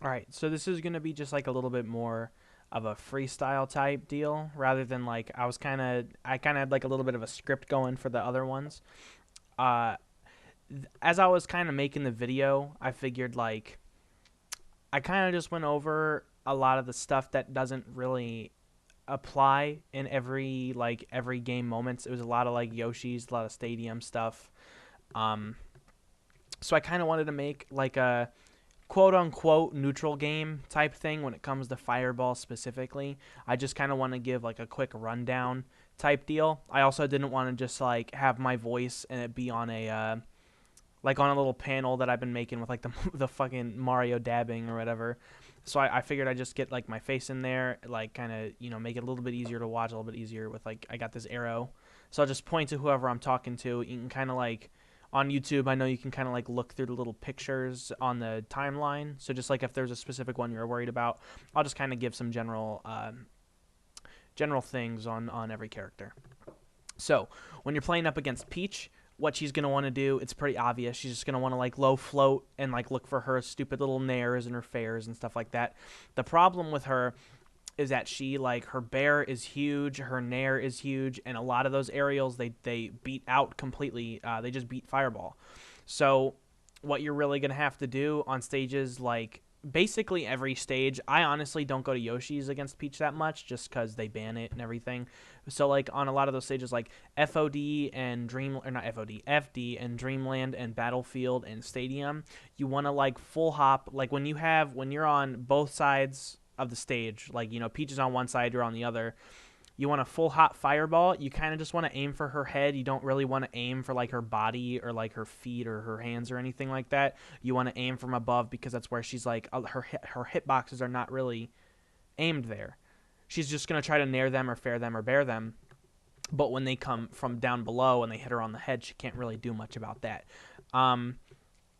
All right, so this is gonna be just like a little bit more of a freestyle type deal rather than like I kind of had like a little bit of a script going for the other ones. Uh, as I was kind of making the video, I figured like I kind of just went over a lot of the stuff that doesn't really apply in every game moments. It was a lot of like Yoshi's, a lot of stadium stuff. Um, so I kind of wanted to make like a quote unquote neutral game type thing when it comes to Fireball specifically. I just kind of want to give like a quick rundown type deal. I also didn't want to just like have my voice and it be on a like on a little panel that I've been making with like the the fucking Mario dabbing or whatever. So I figured I'd just get like my face in there, like kind of make it a little bit easier to watch, a little bit easier with like I got this arrow, so I'll just point to whoever I'm talking to. You can kind of like on YouTube, I know you can kind of like look through the little pictures on the timeline. So just like if there's a specific one you're worried about, I'll just kind of give some general things on every character. So when you're playing up against Peach, what she's gonna want to do, it's pretty obvious. She's just gonna want to like low float and like look for her stupid little nairs and her fairs and stuff like that. The problem with her is that she like her bear is huge, her nair is huge, and a lot of those aerials they beat out completely. They just beat Fireball. So what you're really gonna have to do on stages like basically every stage. I honestly don't go to Yoshi's against Peach that much just because they ban it and everything. So like on a lot of those stages like FOD and Dream or not FOD, FD and Dreamland and Battlefield and Stadium, you want to like full hop like when you're on both sides of the stage, like Peach is on one side, you're on the other. You want a full hot fireball. You kind of just want to aim for her head. You don't really want to aim for like her body or like her feet or her hands or anything like that. You want to aim from above because that's where she's like her hitboxes are not really aimed there. She's just gonna try to nair them or fair them or bear them. But when they come from down below and they hit her on the head, she can't really do much about that. Um,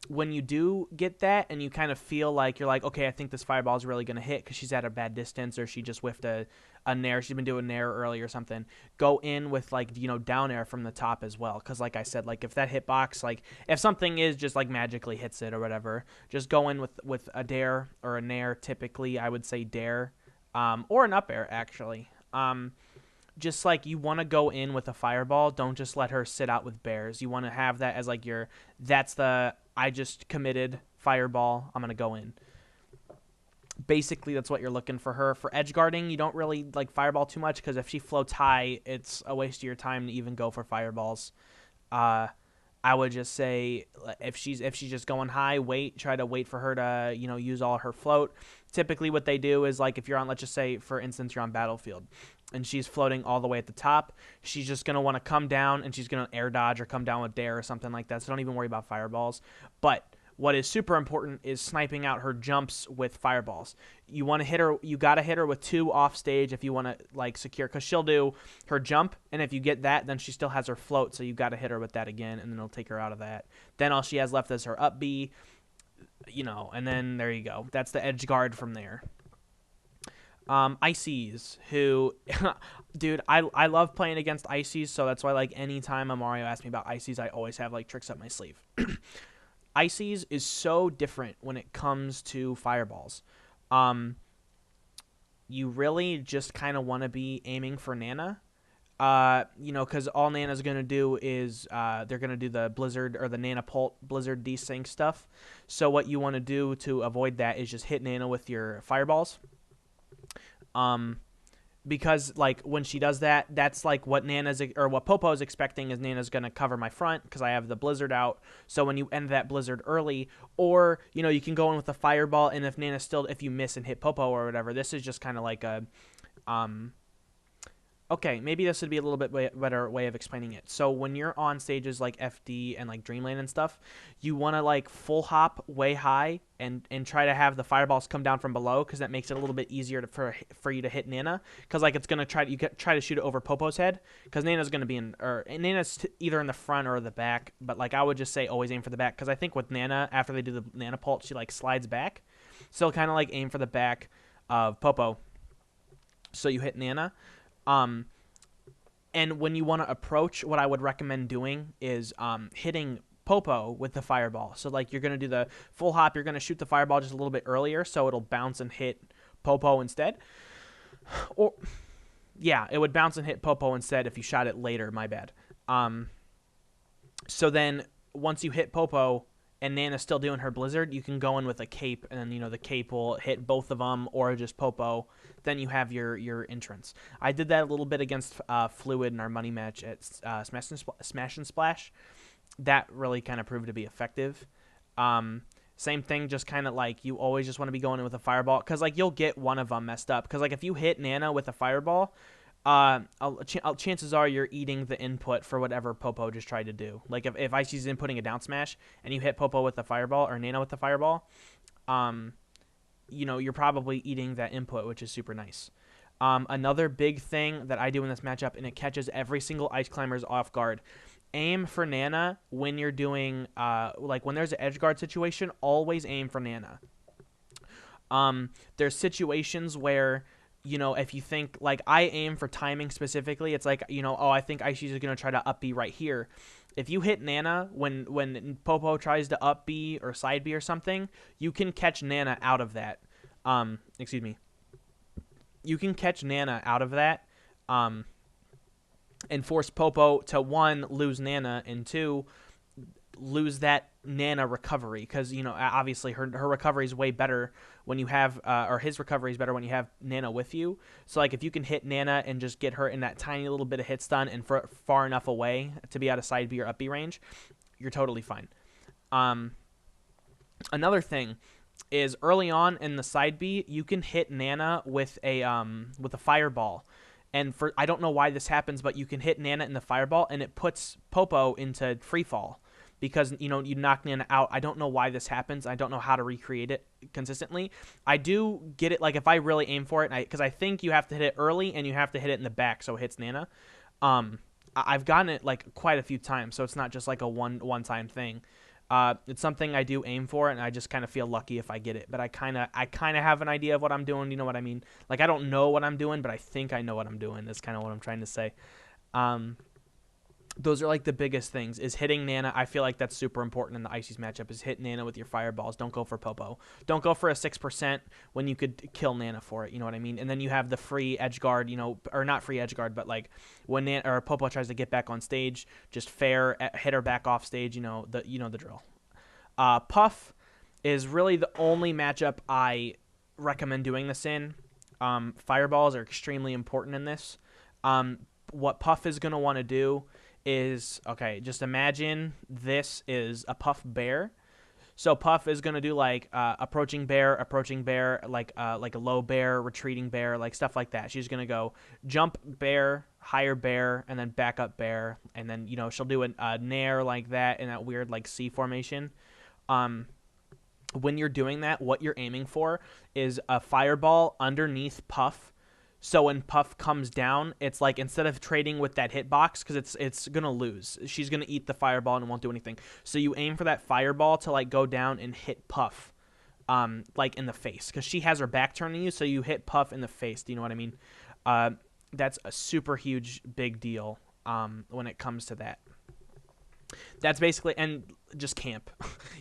when you do get that and you kind of feel like you're like, okay, I think this fireball is really going to hit because she's at a bad distance or she just whiffed a nair. She's been doing nair early or something. Go in with like, down air from the top as well. Because like I said, like if that hitbox, like if something is just like magically hits it or whatever, just go in with a dare or a nair. Typically, I would say dare or an up air actually. Just like you want to go in with a fireball, don't just let her sit out with bears. You want to have that as like that's the I just committed fireball, I'm going to go in. Basically, that's what you're looking for her. For edge guarding, you don't really like fireball too much because if she floats high, it's a waste of your time to even go for fireballs. I would just say if she's just going high, try to wait for her to use all her float. Typically, what they do is like if you're on, let's just say for instance you're on Battlefield, and she's floating all the way at the top, she's just gonna want to come down and she's gonna air dodge or come down with dare or something like that. So don't even worry about fireballs. But what is super important is sniping out her jumps with fireballs. You want to hit her. You gotta hit her with 2 off stage if you want to like secure, because she'll do her jump, and if you get that, then she still has her float. So you gotta hit her with that again, and then it'll take her out of that. Then all she has left is her up B, and then there you go. That's the edge guard from there. Ices, who, dude, I love playing against Ices, so that's why like anytime a Mario asks me about Ices, I always have like tricks up my sleeve. Ices is so different when it comes to fireballs. You really just kind of want to be aiming for Nana. Because all Nana's gonna do is they're gonna do the Blizzard or the Nana Pult Blizzard desync stuff. So what you want to do to avoid that is just hit Nana with your fireballs. Because like when she does that, that's like what what Popo's expecting is Nana's gonna cover my front because I have the Blizzard out. So when you end that Blizzard early, or you can go in with a fireball, and if you miss and hit Popo or whatever, this is just kind of like a okay, maybe this would be a little bit better way of explaining it. So when you're on stages like FD and like Dreamland and stuff, you want to like full hop way high and try to have the fireballs come down from below, because that makes it a little bit easier for you to hit Nana, because like it's gonna try to shoot it over Popo's head, because Nana's gonna be Nana's either in the front or the back, but like I would just say always aim for the back, because I think with Nana, after they do the Nana Pult, she like slides back, so kind of like aim for the back of Popo, so you hit Nana. And when you want to approach, what I would recommend doing is hitting Popo with the fireball. So like you're gonna do the full hop, you're gonna shoot the fireball just a little bit earlier, so it'll bounce and hit Popo instead. Or yeah, it would bounce and hit Popo instead if you shot it later. My bad. So then once you hit Popo and Nana's still doing her blizzard, you can go in with a cape, and then, you know, the cape will hit both of them or just Popo. Then you have your entrance. I did that a little bit against Fluid in our money match at Smash and Splash. That really kind of proved to be effective. Same thing, just kind of like you always just want to be going in with a fireball, because like you'll get one of them messed up. Because like if you hit Nana with a fireball, chances are you're eating the input for whatever Popo just tried to do. Like if Icy's inputting a down smash and you hit Popo with the fireball or Nana with the fireball, you know, you're probably eating that input, which is super nice. Another big thing that I do in this matchup, and it catches every single Ice Climbers off guard, aim for Nana when you're doing, like when there's an edge guard situation, always aim for Nana. There's situations where, you know, if you think, like I aim for timing specifically, it's like, you know, oh, I think Icy's is going to try to up B right here. If you hit Nana when Popo tries to up B or side B or something, you can catch Nana out of that. Excuse me. You can catch Nana out of that, and force Popo to, 1, lose Nana, and 2, lose that Nana recovery, because, you know, obviously her recovery is way better when you have, or his recovery is better when you have Nana with you. So like if you can hit Nana and just get her in that tiny little bit of hit stun and far enough away to be out of side B or up B range, you're totally fine. Another thing is early on in the side B, you can hit Nana with a fireball. And I don't know why this happens, but you can hit Nana in the fireball and it puts Popo into free fall, because, you know, you knock Nana out. I don't know why this happens. I don't know how to recreate it consistently. I do get it, like if I really aim for it, because I think you have to hit it early and you have to hit it in the back so it hits Nana. I've gotten it like quite a few times, so it's not just like a one-time thing. It's something I do aim for, and I just kind of feel lucky if I get it. But I kind of have an idea of what I'm doing. You know what I mean? Like I don't know what I'm doing, but I think I know what I'm doing. That's kind of what I'm trying to say. Those are like the biggest things, is hitting Nana. I feel like that's super important in the Icy's matchup, is hit Nana with your fireballs. Don't go for Popo. Don't go for a 6% when you could kill Nana for it. You know what I mean? And then you have the free edge guard, you know, or not free edge guard, but like when Nana or Popo tries to get back on stage, just fair hit her back off stage. You know the drill. Puff is really the only matchup I recommend doing this in. Fireballs are extremely important in this. What Puff is going to want to do is, okay, just imagine this is a Puff bear. So Puff is going to do like approaching bear, like a low bear, retreating bear, like stuff like that. She's going to go jump bear, higher bear, and then back up bear. And then, you know, she'll do a nair like that in that weird like C formation. When you're doing that, what you're aiming for is a fireball underneath Puff. So when Puff comes down, it's like instead of trading with that hitbox, because it's going to lose. She's going to eat the fireball and won't do anything. So you aim for that fireball to like go down and hit Puff like in the face, because she has her back turned to you, so you hit Puff in the face. Do you know what I mean? That's a super huge big deal when it comes to that. That's basically, and just camp.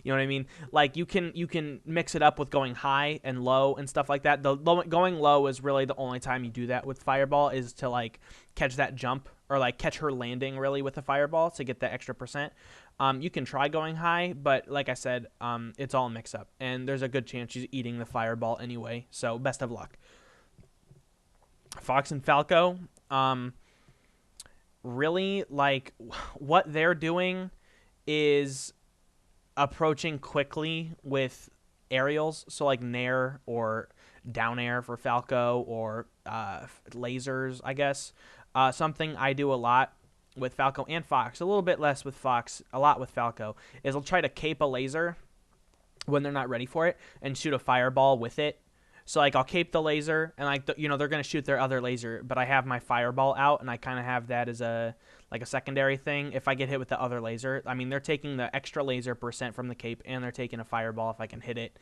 You know what I mean? Like you can mix it up with going high and low and stuff like that. Going low is really the only time you do that with Fireball, is to like catch that jump or like catch her landing really with the Fireball to get that extra percent. You can try going high, but like I said, it's all a mix up, and there's a good chance she's eating the Fireball anyway. So best of luck. Fox and Falco, really, like what they're doing is approaching quickly with aerials, so like nair or down air for Falco, or lasers, I guess. Something I do a lot with Falco and Fox, a little bit less with Fox, a lot with Falco, is I'll try to cape a laser when they're not ready for it and shoot a fireball with it. So like I'll cape the laser, and like you know, they're gonna shoot their other laser, but I have my fireball out, and I kind of have that as a secondary thing. If I get hit with the other laser, I mean, they're taking the extra laser percent from the cape, and they're taking a fireball if I can hit it.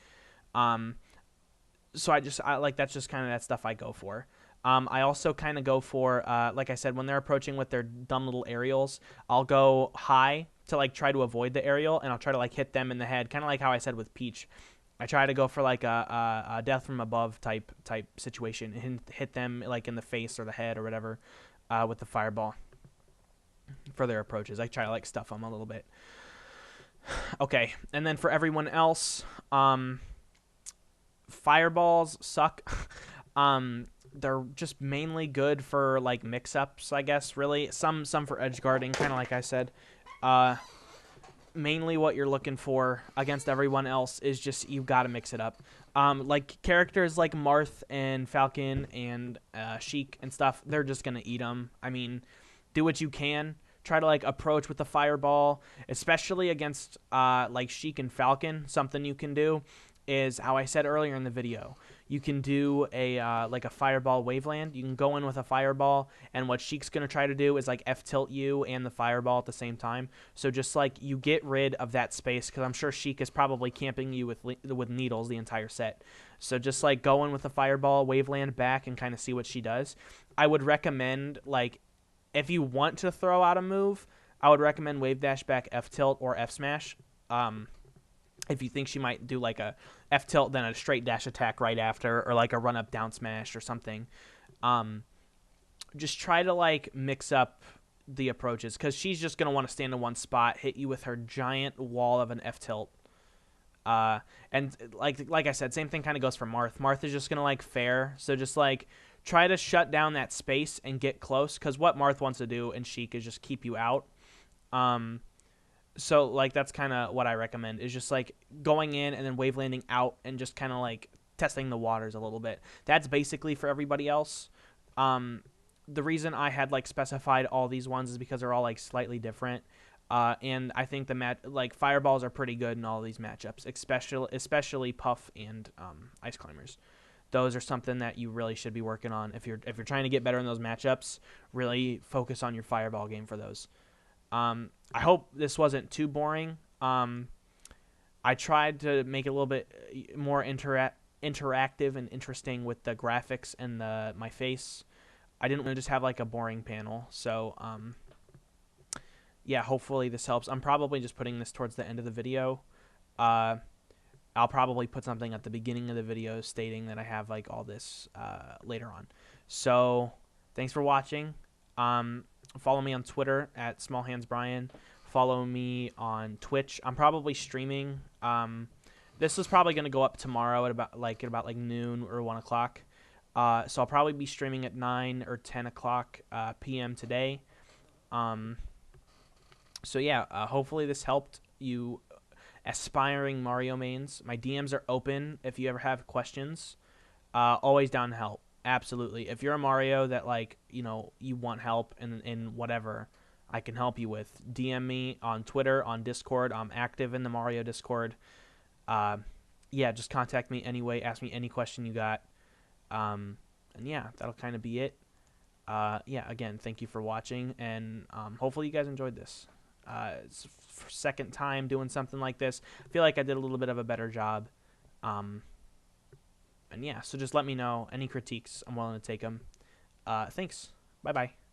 So I like, that's just kind of that stuff I go for. I also kind of go for, like I said, when they're approaching with their dumb little aerials, I'll go high to like try to avoid the aerial, and I'll try to like hit them in the head, kind of like how I said with Peach. I try to go for like a death from above type situation and hit them like in the face or the head or whatever with the fireball for their approaches. I try to like stuff them a little bit. Okay, and then for everyone else, fireballs suck. They're just mainly good for like mix-ups, I guess. Really, some for edge guarding, kind of like I said. Mainly what you're looking for against everyone else is just you've got to mix it up. Like characters like Marth and Falcon and Sheik and stuff, they're just gonna eat them. I mean, do what you can. Try to like approach with the fireball, especially against like Sheik and Falcon. Something you can do is how I said earlier in the video. You can do a like a fireball waveland. You can go in with a fireball, and what Sheik's gonna try to do is like F-tilt you and the fireball at the same time. So just like you get rid of that space, because I'm sure Sheik is probably camping you with needles the entire set. So just like go in with the fireball waveland back and kind of see what she does. I would recommend, like, if you want to throw out a move, I would recommend wave dash back F-tilt or F-smash. If you think she might do like a F-tilt, then a straight dash attack right after, or like a run-up down smash or something. Just try to like mix up the approaches, because she's just going to want to stand in one spot, hit you with her giant wall of an F-tilt. And like I said, same thing kind of goes for Marth. Marth is just going to like fair, so just like try to shut down that space and get close, because what Marth wants to do and Sheik is just keep you out. So, like, that's kind of what I recommend, is just, like, going in and then wave landing out and just kind of, like, testing the waters a little bit. That's basically for everybody else. The reason I had, like, specified all these ones is because they're all, like, slightly different. And I think like, fireballs are pretty good in all these matchups, especially Puff and Ice Climbers. Those are something that you really should be working on. If you're trying to get better in those matchups, really focus on your fireball game for those. I hope this wasn't too boring. I tried to make it a little bit more interactive and interesting with the graphics and my face. I didn't want to just have like a boring panel. So, yeah, hopefully this helps. I'm probably just putting this towards the end of the video. I'll probably put something at the beginning of the video stating that I have like all this later on. So, thanks for watching. Follow me on Twitter at SmallHandsBrian. Follow me on Twitch. I'm probably streaming. This is probably going to go up tomorrow at about noon or 1 o'clock. So I'll probably be streaming at 9 or 10 o'clock p.m. today. So yeah, hopefully this helped you aspiring Mario mains. My DMs are open if you ever have questions. Always down to help. Absolutely. If you're a Mario that, like, you know, you want help in whatever I can help you with, DM me on Twitter, on Discord. I'm active in the Mario Discord. Yeah, just contact me anyway. Ask me any question you got. And yeah, that'll kind of be it. Yeah, again, thank you for watching, and hopefully you guys enjoyed this. It's second time doing something like this. I feel like I did a little bit of a better job. And yeah, so just let me know any critiques. I'm willing to take them. Thanks. Bye-bye.